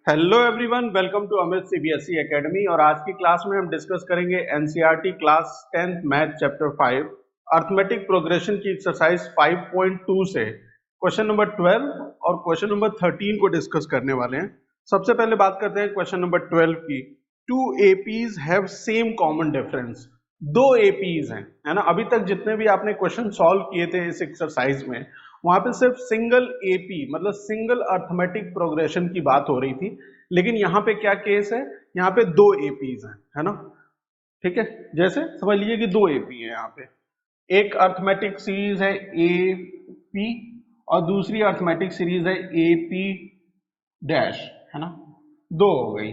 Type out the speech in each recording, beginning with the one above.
Hello everyone, welcome to Amit CBSE academy. और आज की क्लास में हम डिस्कस करेंगे NCERT class 10th math chapter 5 arithmetic progression की एक्सरसाइज 5.2 से क्वेश्चन नंबर 12 और क्वेश्चन नंबर 13 को डिस्कस करने वाले हैं। सबसे पहले बात करते हैं क्वेश्चन नंबर 12 की। Two APs have same common difference. दो एपीज हैं, है ना। अभी तक जितने भी आपने क्वेश्चन सॉल्व किए थे इस एक्सरसाइज में, वहां पे सिर्फ सिंगल एपी मतलब सिंगल अर्थमेटिक प्रोग्रेशन की बात हो रही थी, लेकिन यहाँ पे क्या केस है, यहाँ पे दो एपीज हैं, है ना। ठीक है, जैसे समझ लीजिए कि दो एपी है यहाँ पे। एक अर्थमेटिक सीरीज है ए पी और दूसरी अर्थमेटिक सीरीज है ए पी डैश, है ना। दो हो गई,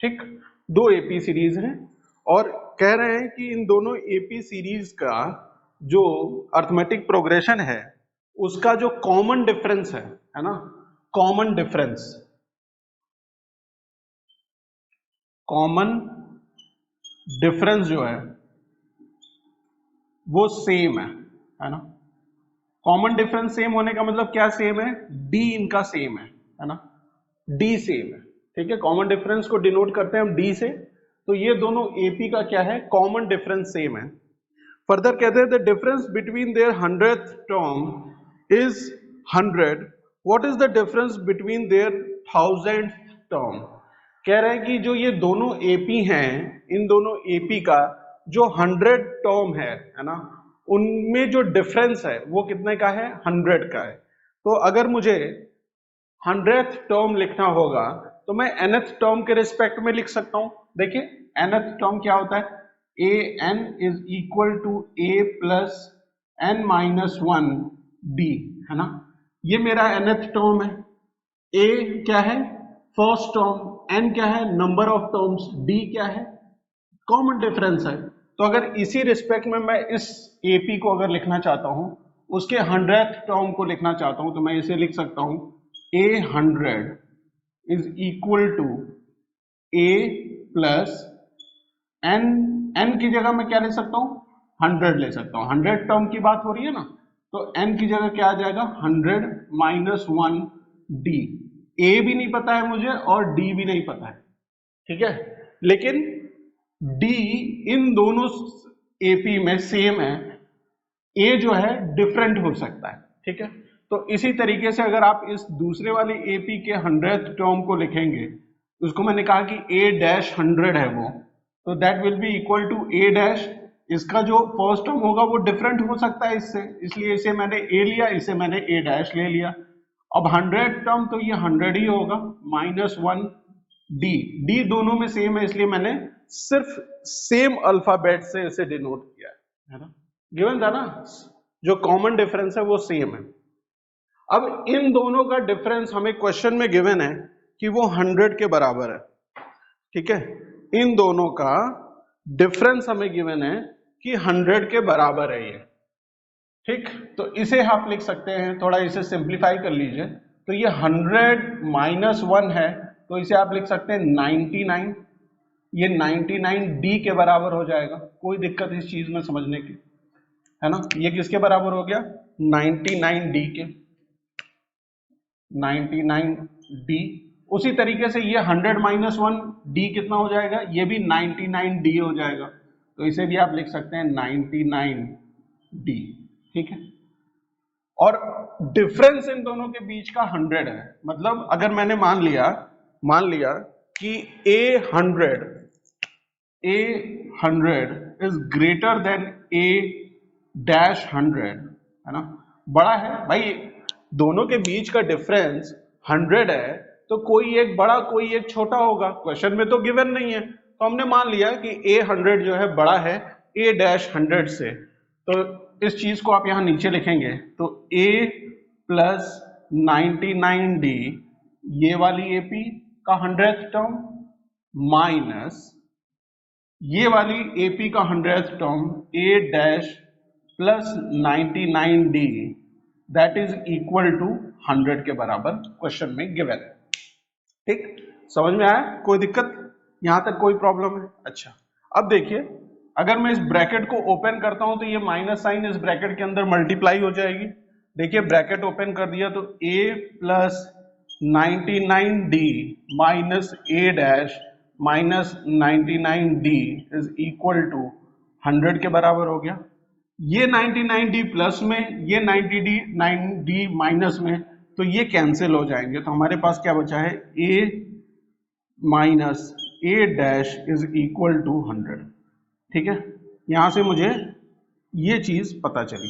ठीक। दो एपी सीरीज हैं और कह रहे हैं कि इन दोनों एपी सीरीज का जो अर्थमेटिक प्रोग्रेशन है उसका जो कॉमन डिफरेंस है ना, कॉमन डिफरेंस, कॉमन डिफरेंस जो है वो सेम है ना। कॉमन डिफरेंस सेम होने का मतलब क्या सेम है, डी इनका सेम है ना, डी सेम है। ठीक है, कॉमन डिफरेंस को डिनोट करते हैं हम डी से, तो ये दोनों एपी का क्या है, कॉमन डिफरेंस सेम है। फर्दर कहते हैं the difference between their 100th term is 100। What is the difference between their 1000th term. कह रहे हैं कि जो ये दोनों एपी हैं, इन दोनों एपी का जो 100 टर्म है ना, उनमें जो डिफरेंस है वो कितने का है, 100 का है। तो अगर मुझे 100th टर्म लिखना होगा तो मैं nth टर्म के रिस्पेक्ट में लिख सकता हूं। देखिए nth टर्म क्या होता है, a n is equal to A plus n minus one d, है ना। ये मेरा nth टर्म है। ए क्या है, फर्स्ट टर्म, एन क्या है, नंबर ऑफ टर्म्स, डी क्या है, कॉमन डिफरेंस है। तो अगर इसी रिस्पेक्ट में मैं इस एपी को अगर लिखना चाहता हूं, उसके 100th टर्म को लिखना चाहता हूं, तो मैं इसे लिख सकता हूं A 100 is equal to A plus N. N की जगह मैं क्या ले सकता हूं, 100 ले सकता हूं। 100 टर्म की बात हो रही है ना, तो एन की जगह क्या आ जाएगा, 100 माइनस वन डी। ए भी नहीं पता है मुझे और डी भी नहीं पता है, ठीक है। लेकिन डी इन दोनों एपी में सेम है, ए जो है डिफरेंट हो सकता है, ठीक है। तो इसी तरीके से अगर आप इस दूसरे वाले एपी के 100th टर्म को लिखेंगे, उसको मैंने कहा कि ए डैश 100 है वो, तो that will be equal to A dash. इसका जो फर्स्ट टर्म होगा वो डिफरेंट हो सकता है इससे, इसलिए इसे मैंने ए लिया, इसे मैंने ए डैश ले लिया। अब 100 टर्म तो ये 100 ही होगा, माइनस वन डी। डी दोनों में सेम है, इसलिए मैंने सिर्फ सेम अल्फाबेट से इसे डिनोट किया है ना। गिवन था ना, जो कॉमन डिफरेंस है वो सेम है। अब इन दोनों का डिफरेंस हमें क्वेश्चन में गिवन है कि वो 100 के बराबर है, ठीक है। इन दोनों का डिफरेंस हमें गिवन है कि 100 के बराबर है ये, ठीक। तो इसे आप लिख सकते हैं, थोड़ा इसे सिंप्लीफाई कर लीजिए, तो ये 100 माइनस वन है, तो इसे आप लिख सकते हैं 99। ये 99 डी के बराबर हो जाएगा। कोई दिक्कत इस चीज में समझने की, है ना। ये किसके बराबर हो गया, 99 डी के, 99 डी। उसी तरीके से ये 100 माइनस वन डी कितना हो जाएगा, ये भी 99 डी हो जाएगा, तो इसे भी आप लिख सकते हैं 99 डी, ठीक है। और डिफरेंस इन दोनों के बीच का 100 है, मतलब अगर मैंने मान लिया कि ए 100 is greater than A dash 100, है ना, बड़ा है भाई। दोनों के बीच का डिफरेंस 100 है, तो कोई एक बड़ा कोई एक छोटा होगा। क्वेश्चन में तो गिवन नहीं है, तो हमने मान लिया कि ए 100 जो है बड़ा है ए डैश 100 से। तो इस चीज को आप यहां नीचे लिखेंगे, तो ए प्लस 99 डी, ये वाली एपी का 100th टर्म, माइनस ये वाली एपी का 100th term A dash plus 99 D, that is equal to 100 के बराबर क्वेश्चन में गिवन है, ठीक। समझ में आया, कोई दिक्कत यहां तक, कोई प्रॉब्लम है। अच्छा, अब देखिए अगर मैं इस ब्रैकेट को ओपन करता हूं तो ये माइनस साइन इस ब्रैकेट के अंदर मल्टीप्लाई हो जाएगी। देखिए ब्रैकेट ओपन कर दिया तो a plus 99D minus A dash minus 99D is equal to 100 के बराबर हो गया। ये 99D प्लस में, ये 99D माइनस में, तो ये कैंसिल हो जाएंगे। तो हमारे पास क्या बचा है, a minus A dash is equal to 100। ठीक है, यहां से मुझे ये चीज पता चली।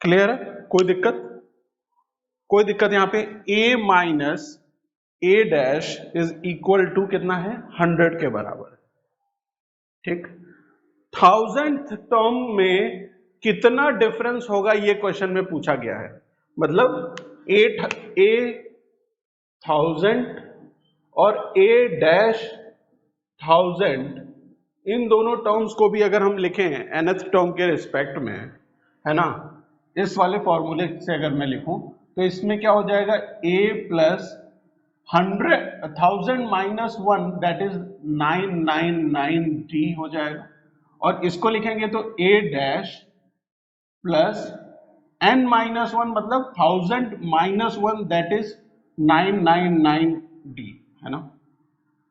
क्लियर है? कोई दिक्कत? कोई दिक्कत? यहां पे a minus A dash is equal to कितना है, 100 के बराबर। ठीक, 1000th टर्म में कितना डिफरेंस होगा ये क्वेश्चन में पूछा गया है। मतलब ए 1000 और a डैश 1000, इन दोनों टर्म्स को भी अगर हम लिखें nth टर्म के रिस्पेक्ट में, है ना, इस वाले फॉर्मूले से अगर मैं लिखूं तो इसमें क्या हो जाएगा, a plus 1000 minus 1 that is 999D हो जाएगा। और इसको लिखेंगे तो a dash plus n minus 1 मतलब 1000 माइनस 1 दैट इज 999D, है ना।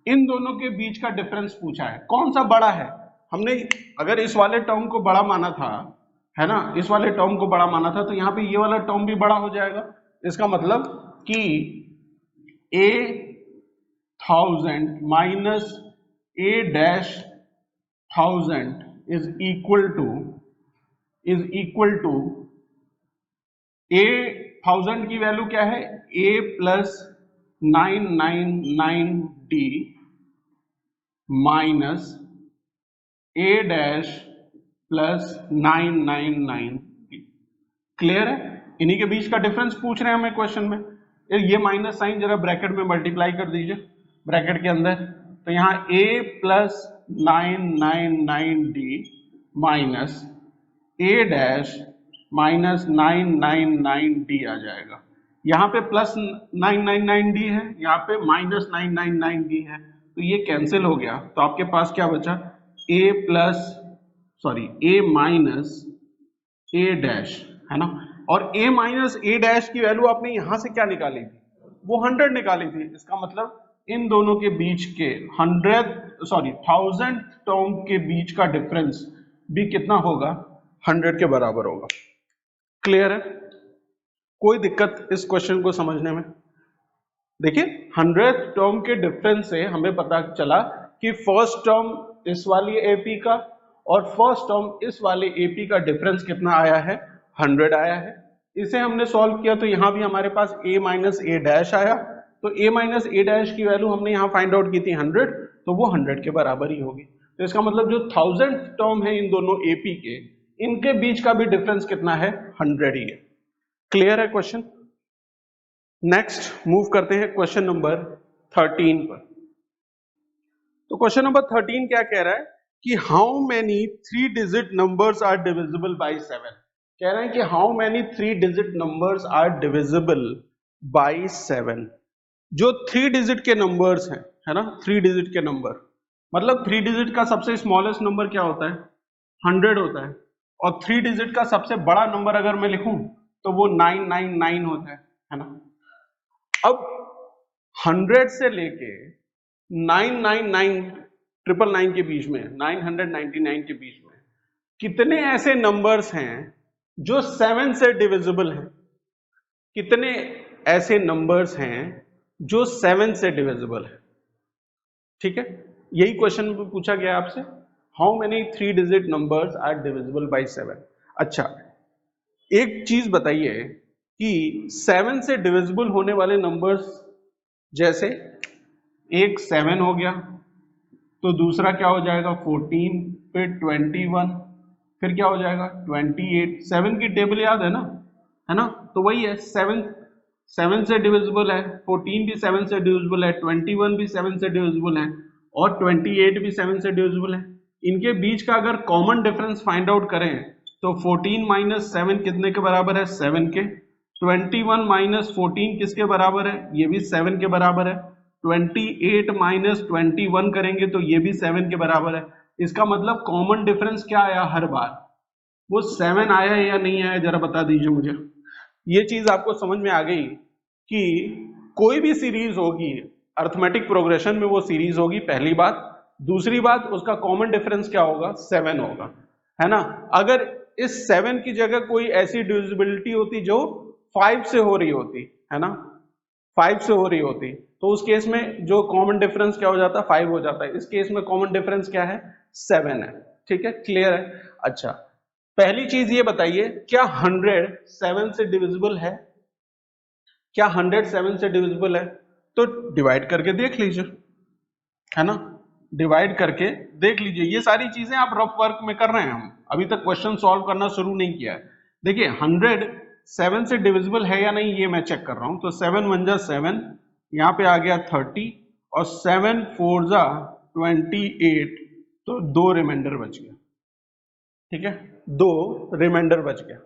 इन दोनों के बीच का डिफरेंस पूछा है, कौन सा बड़ा है। हमने अगर इस वाले टर्म को बड़ा माना था, है ना, इस वाले टर्म को बड़ा माना था, तो यहाँ पे ये वाला टर्म भी बड़ा हो जाएगा। इसका मतलब कि a 1000 minus a dash 1000 is equal to a 1000 की वैल्यू क्या है, a plus 999D minus a dash plus 999D। Clear है? इन्हीं के बीच का डिफरेंस पूछ रहे हैं हमें क्वेश्चन में। ये माइनस साइन जरा ब्रैकेट में मल्टीप्लाई कर दीजिए, ब्रैकेट के अंदर। तो यहाँ a plus 999D minus a dash minus 999D आ जाएगा। यहाँ पे प्लस 999D है, यहाँ पे माइनस 999D है, तो ये कैंसिल हो गया। तो आपके पास क्या बचा, a माइनस a डैश, है ना। और a माइनस a डैश की वैल्यू आपने यहां से क्या निकाली थी, वो 100 निकाली थी। इसका मतलब इन दोनों के बीच के 1000 टर्म के बीच का डिफरेंस भी कितना होगा, 100 के बराबर होगा। क्लियर है? कोई दिक्कत इस क्वेश्चन को समझने में? देखिए 100th टर्म के डिफरेंस से हमें पता चला कि फर्स्ट टर्म इस वाली एपी का और फर्स्ट टर्म इस वाले एपी का डिफरेंस कितना आया है, 100 आया है। इसे हमने सॉल्व किया तो यहां भी हमारे पास a माइनस ए डैश आया। तो a माइनस ए डैश की वैल्यू हमने यहां फाइंड आउट की थी 100, तो वो 100 के बराबर ही होगी। तो इसका मतलब जो 1000th टर्म है इन दोनों एपी के, इनके बीच का भी डिफरेंस कितना है, 100 ही है। क्लियर है क्वेश्चन? नेक्स्ट मूव करते हैं क्वेश्चन नंबर 13 पर। तो क्वेश्चन नंबर 13 क्या कह रहा है कि how many 3 digit numbers are divisible by 7। कह रहे हैं कि how many 3 digit numbers are divisible by 7। जो 3 डिजिट के नंबर्स हैं, है ना, 3 डिजिट के नंबर, मतलब 3 डिजिट का सबसे स्मॉलेस्ट नंबर क्या होता है, 100 होता है। और 3 डिजिट का सबसे बड़ा नंबर अगर मैं लिखूं तो वो 999 होता है ना। अब 100 से लेके 999 के बीच में, 999 के बीच में कितने ऐसे नंबर्स हैं जो 7 से डिविजिबल हैं? कितने ऐसे नंबर्स हैं जो 7 से डिविजिबल है? ठीक है, यही क्वेश्चन पूछा गया आपसे, how many 3 digit numbers are divisible by 7। अच्छा, एक चीज बताइए कि 7 से डिविजिबल होने वाले नंबर्स, जैसे एक 7 हो गया, तो दूसरा क्या हो जाएगा 14, फिर 21, फिर क्या हो जाएगा 28। 7 की टेबल याद है ना, तो वही है, 7 से डिविजिबल है, 14 भी 7 से डिविजिबल है, 21 भी 7 से डिविजिबल है, और 28 भी 7 से डिविजिबल है। इनके बीच का अगर कॉमन डिफरेंस फाइंड आउट करें तो 14 माइनस 7 कितने के बराबर है, 7 के। 21 माइनस 14 किसके बराबर है, ये भी 7 के बराबर है। 28 माइनस 21 करेंगे तो ये भी 7 के बराबर है। इसका मतलब कॉमन डिफरेंस क्या आया हर बार, वो 7 आया या नहीं आया, जरा बता दीजिए मुझे। ये चीज आपको समझ में आ गई कि कोई भी सीरीज होगी अर्थमेटिक प्रोग्रेशन में वो सीरीज होगी, पहली बात। दूसरी बात, उसका कॉमन डिफरेंस क्या होगा, 7 होगा, है ना। अगर इस 7 की जगह कोई ऐसी डिविजिबिलिटी होती जो 5 से हो रही होती, है ना, 5 से हो रही होती, तो उस केस में जो कॉमन डिफरेंस क्या हो जाता है, 5 हो जाता है। इस केस में कॉमन डिफरेंस क्या है, 7 है। ठीक है, क्लियर है। अच्छा, पहली चीज ये बताइए, क्या 100 7 से डिविजिबल है? क्या 100 7 से डिविजिबल है? तो डिवाइड करके देख लीजिए, है ना, डिवाइड करके देख लीजिए। ये सारी चीजें आप रफ वर्क में कर रहे हैं, हम अभी तक क्वेश्चन सॉल्व करना शुरू नहीं किया है। देखिए 100 7 से डिविजिबल है या नहीं ये मैं चेक कर रहा हूं। तो 7 1 जा 7, यहाँ पे आ गया 30 और 7 4 जा 28, तो 2 रिमाइंडर बच गया। ठीक है, 2 रिमाइंडर बच गया।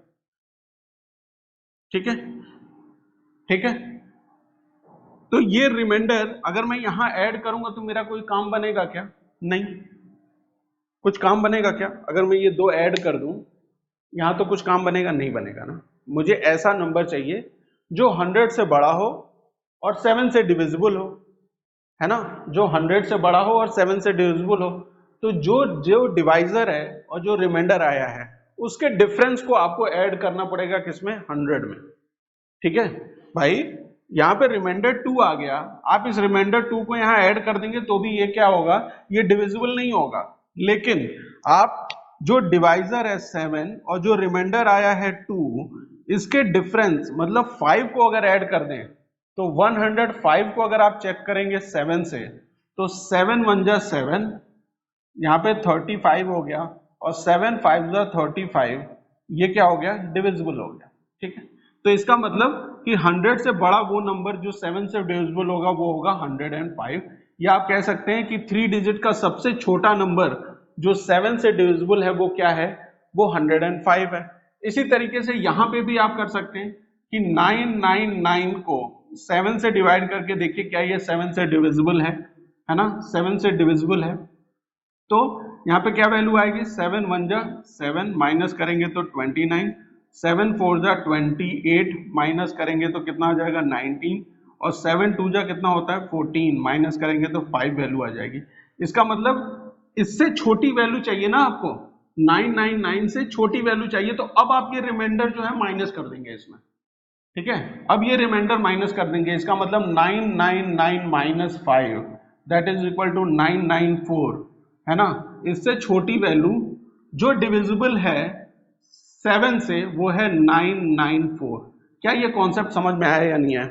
ठीक है, ठीक है। तो ये रिमाइंडर अगर मैं यहां ऐड करूंगा तो मेरा कोई काम बनेगा क्या? नहीं, कुछ काम बनेगा क्या? अगर मैं ये 2 ऐड कर दूं यहां, तो कुछ काम बनेगा? नहीं बनेगा ना। मुझे ऐसा नंबर चाहिए जो 100 से बड़ा हो और 7 से डिविजिबल हो, है ना, जो 100 से बड़ा हो और 7 से डिविजिबल हो। तो जो जो डिवाइजर है और जो रिमाइंडर आया है उसके डिफरेंस को आपको ऐड करना पड़ेगा, किसमें, 100 में। ठीक है भाई, यहाँ पे रिमाइंडर 2 आ गया, आप इस रिमाइंडर 2 को यहाँ ऐड कर देंगे तो भी ये क्या होगा, ये डिविजिबल नहीं होगा। लेकिन आप जो डिवाइजर है 7 और जो रिमाइंडर आया है 2, इसके डिफरेंस मतलब 5 को अगर ऐड कर दें तो 105 को अगर आप चेक करेंगे 7 से, तो 7 1 जा 7, यहाँ पे 35 हो गया, और 7 5 जा 35, ये क्या हो गया, डिविजिबल हो गया। ठीक है, तो इसका मतलब कि 100 से बड़ा वो नंबर जो 7 से डिविजिबल होगा वो होगा 105, या आप कह सकते हैं कि 3 डिजिट का सबसे छोटा नंबर जो 7 से डिविजिबल है वो क्या है, वो 105 है। इसी तरीके से यहाँ पे भी आप कर सकते हैं कि 999 को 7 से डिवाइड करके देखिए क्या ये 7 से डिविजिबल है ना, 7 से डिविजिबल है। तो यहाँ पे क्या वैल्यू आएगी, 7 1 जा 7, माइनस करेंगे तो 29, 7 4 जा 28, माइनस करेंगे तो कितना आ जाएगा, 19, और 7 2 जा कितना होता है, 14, माइनस करेंगे तो 5 वैल्यू आ जाएगी। इसका मतलब इससे छोटी वैल्यू चाहिए ना आपको, 999 से छोटी वैल्यू चाहिए, तो अब आप ये रिमाइंडर जो है माइनस कर देंगे इसमें। ठीक है, अब ये रिमाइंडर माइनस कर देंगे, इसका मतलब 999 minus 5 that is equal to 994, है ना। इससे छोटी वैल्यू जो डिविजिबल है 7 से वो है 994। क्या ये कॉन्सेप्ट समझ में आया या नहीं आया?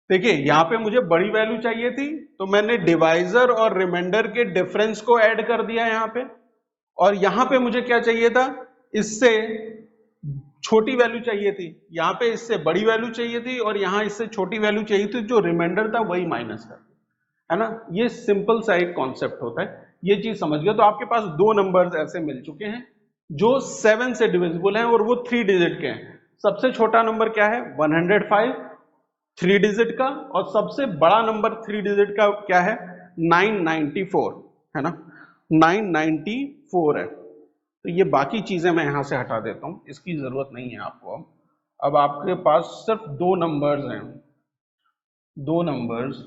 देखिए यहाँ पे मुझे बड़ी वैल्यू चाहिए थी तो मैंने डिवाइजर और रिमाइंडर के डिफरेंस को ऐड कर दिया यहाँ पे, और यहाँ पे मुझे क्या चाहिए था, इससे छोटी वैल्यू चाहिए थी, यहाँ पे इससे बड़ी वैल्यू चाहिए थी, और यहाँ इससे छोटी वैल्यू चाहिए थी, जो रिमाइंडर था वही माइनस कर, है ना। ये सिंपल सा एक कॉन्सेप्ट होता है, ये चीज समझ गए। तो आपके पास 2 नंबर्स ऐसे मिल चुके हैं जो 7 से डिविजिबल हैं और वो 3 डिजिट के हैं। सबसे छोटा नंबर क्या है, 105 3 डिजिट का, और सबसे बड़ा नंबर 3 डिजिट का क्या है, 994, है ना, 994 है। तो ये बाकी चीजें मैं यहां से हटा देता हूं, इसकी जरूरत नहीं है आपको। अब आपके पास सिर्फ 2 नंबर्स हैं, 2 नंबर्स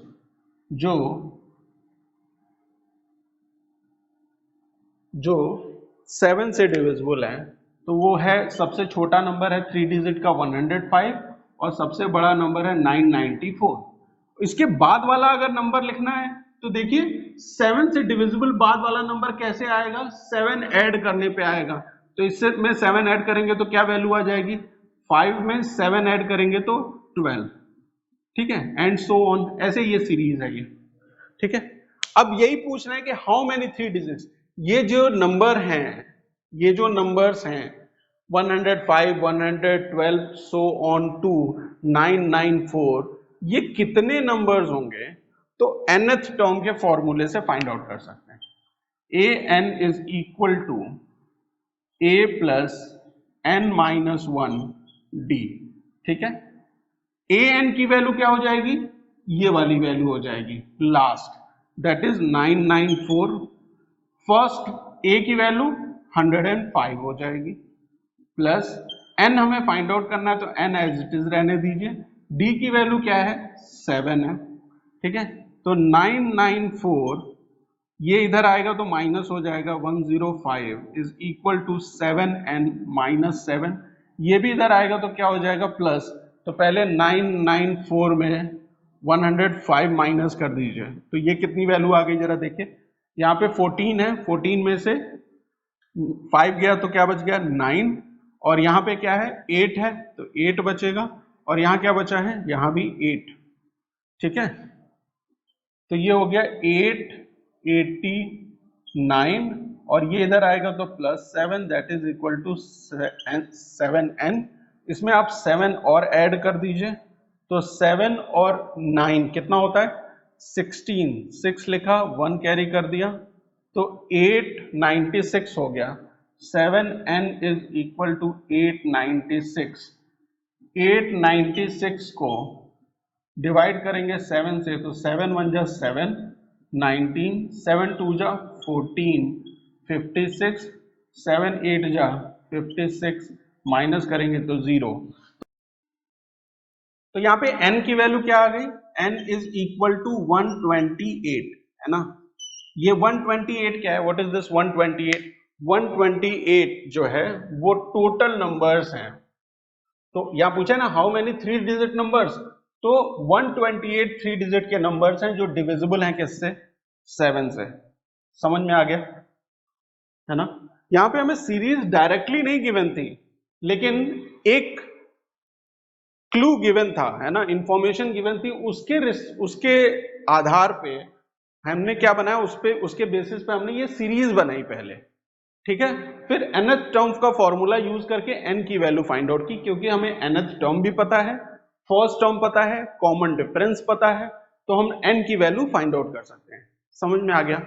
जो 7 से डिविजिबल है। तो वो है, सबसे छोटा नंबर है 3 डिजिट का 105, और सबसे बड़ा नंबर है 994। इसके बाद वाला अगर नंबर लिखना है तो देखिए 7 से डिविजिबल बाद वाला नंबर कैसे आएगा, 7 ऐड करने पे आएगा। तो इससे में 7 ऐड करेंगे तो क्या वैल्यू आ जाएगी, 5 में 7 ऐड करेंगे तो 12। ठीक है, एंड सो ऑन, ऐसे ये सीरीज है ये। ठीक है, अब यही पूछना है कि हाउ मेनी 3 डिजिट्स, ये जो नंबर हैं, ये जो नंबर्स हैं 105 112 सो ऑन टू 994, ये कितने नंबर्स होंगे? तो nth टर्म के फॉर्मूले से फाइंड आउट कर सकते हैं। an is equal to a plus n minus 1 d। ठीक है, an की वैल्यू क्या हो जाएगी, ये वाली वैल्यू हो जाएगी last, that is 994। First a की वैल्यू 105 हो जाएगी, प्लस n हमें फाइंड आउट करना है तो n एज इट इज रहने दीजिए, डी की वैल्यू क्या है 7 है, ठीक है। तो 994 ये इधर आएगा तो माइनस हो जाएगा, 105 is equal to 7n minus 7, ये भी इधर आएगा तो क्या हो जाएगा प्लस। तो पहले 994 में 105 माइनस कर दीजिए, तो ये कितनी वैल्यू आ गई जरा देखिए। यहाँ पे 14 है, 14 में से 5 गया तो क्या बच गया 9, और यहाँ पे क्या है 8 है तो 8 बचेगा, और यहाँ क्या बचा है यहाँ भी 8, ठीक है। तो ये हो गया 889, और ये इधर आएगा तो plus 7 that is equal to 7n। इसमें आप 7 और ऐड कर दीजिए, तो 7 और 9 कितना होता है 16, 6 लिखा 1 कैरी कर दिया तो 896 हो गया। 7n is equal to 896। 896 को डिवाइड करेंगे 7 से, तो 7 1 जा 7, 19, 7 2 जा 14, 56, 7 8 जा 56, माइनस करेंगे तो 0। तो यहाँ पे n की वैल्यू क्या आ गई, n इज इक्वल टू 128, है ना। ये 128 क्या है, व्हाट इज दिस 128? 128 जो है वो टोटल नंबर्स हैं। तो यहाँ पूछा है ना हाउ मेनी 3 डिजिट नंबर्स, तो 128 3 डिजिट के नंबर्स हैं जो डिविजिबल हैं किससे 7 से। समझ में आ गया है ना। यहाँ पे हमें सीरीज डायरेक्टली नहीं गिवन थी, लेकिन एक क्लू गिवन था, है ना, इंफॉर्मेशन गिवन थी, उसके आधार पे हमने क्या बनाया, उसके बेसिस पे हमने ये सीरीज बनाई पहले, ठीक है। फिर nth टर्म का फॉर्मूला यूज करके n की वैल्यू फाइंड आउट की, क्योंकि हमें nth टर्म भी पता है, फर्स्ट टर्म पता है, कॉमन डिफरेंस पता है, तो हम n की वैल्यू फाइंड आउट कर सकते हैं। समझ में आ गया,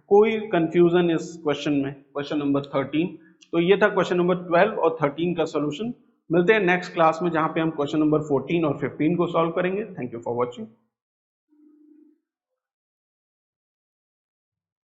कोई कंफ्यूजन इस क्वेश्चन में, क्वेश्चन नंबर 13। तो ये था क्वेश्चन नंबर 12 और 13 का सोल्यूशन। मिलते हैं नेक्स्ट क्लास में, जहां पे हम क्वेश्चन नंबर 14 और 15 को सॉल्व करेंगे। Thank you for watching.